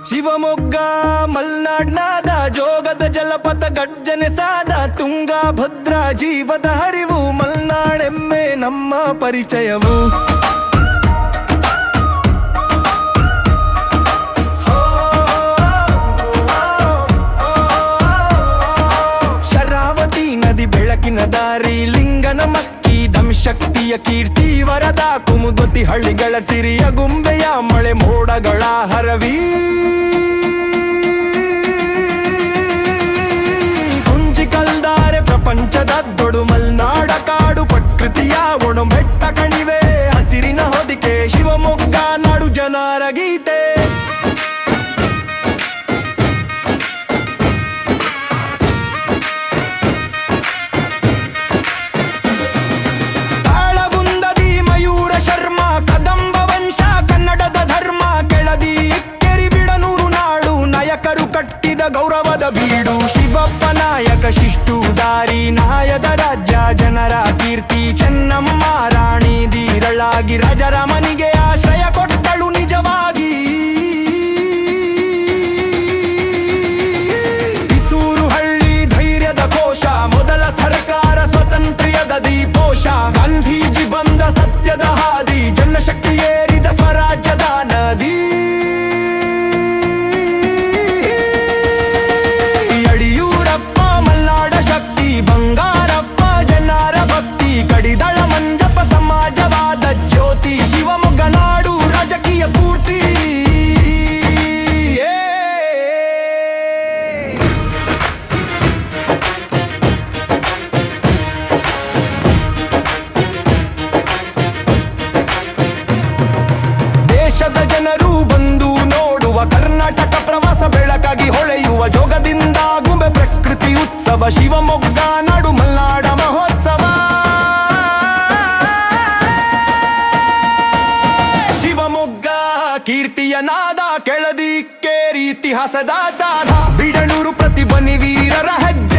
ಶಿವಮೊಗ್ಗ ಮಲ್ನಾಡ್ನಾದ ಜೋಗದ ಜಲಪಥ ಗರ್ಜನೆ ಸಾದ ತುಂಗಾ ಭದ್ರಾ ಜೀವದ ಹರಿವು ಮಲ್ನಾಡೆಮ್ಮೆ ನಮ್ಮ ಪರಿಚಯವು. ಶರಾವತಿ ನದಿ ಬೆಳಕಿನ ದಾರಿ ಲಿಂಗನ ಮಕ್ಕಿ ದಂಶಕ್ತಿಯ ಕೀರ್ತಿ ವರದ ಕುಮುದತಿ ಹಳ್ಳಿಗಳ ಸಿರಿಯ ಗುಂಬೆಯ ಮಳೆ ಮೋಡಗಳ ಹರವಿ ಕುಂಚಿಕಲ್ದಾರೆ ಪ್ರಪಂಚದ ದೊಡು ಮಲ್ನಾಡ ಕಾಡು ಪ್ರಕೃತಿಯ ಒಣಮೆಟ್ಟ ಕಣಿವೆ ಹಸಿರಿನ ಹೊದಿಕೆ ಶಿವಮೊಗ್ಗ ನಾಡು ಜನರ ಗೀತೆ. ಕಟ್ಟಿದ ಗೌರವದ ಬೀಡು ಶಿವಪ್ಪ ನಾಯಕ ಶಿಷ್ಟು ದಾರಿ ನಾಯದ ರಾಜ್ಯ ಜನರ ಕೀರ್ತಿ ಚೆನ್ನಮ್ಮ ರಾಣಿ ಧೀರಳಾಗಿ ರಾಜರ ಮನಿಗೆ ಆಶ್ರಯ ಕೊಟ್ಟಳು ನಿಜವಾಗಿ. ಬಿಸೂರು ಹಳ್ಳಿ ಧೈರ್ಯದ ಕೋಶ ಮೊದಲ ಸರ್ಕಾರ ಸ್ವಾತಂತ್ರ್ಯದ ದೀಪೋಷ ಗಾಂಧೀಜಿ ಬಂದ ಸತ್ಯದ ಹಾದಿ ಜನಶಕ್ತಿ ಏರಿದ ಸ್ವರಾಜ್ಯದ ನದಿ. ಬಂಗಾರಪ್ಪ ಜನರ ಭಕ್ತಿ ಕಡಿದಳ ಮಂಜಪ್ಪ ಸಮಾಜವಾದ ಜ್ಯೋತಿ ಶಿವಮೊಗ್ಗ ನಾಡು ರಾಜಕೀಯ ಸ್ಫೂರ್ತಿ. ದೇಶದ ಜನರು ಬಂದು ನೋಡುವ ಕರ್ನಾಟಕ ಪ್ರವಾಸ ಬೆಳಕಾಗಿ ಹೊಳೆಯುವ ಜೋಗದಿಂದ ಗುಂಬೆ ಪ್ರಕೃತಿ ಉತ್ಸವ ಶಿವಮೊಗ್ಗ ನಾಡು ಮಲ್ನಾಡ ಮಹೋತ್ಸವ. ಶಿವಮೊಗ್ಗ ಕೀರ್ತಿಯ ನಾದ ಕೆಳದಿ ಕೇರಿ ಇತಿಹಾಸದ ಸಾಧ ಬಿಡಣೂರು ಪ್ರತಿಭನಿ ವೀರರ ಹೆಜ್ಜೆ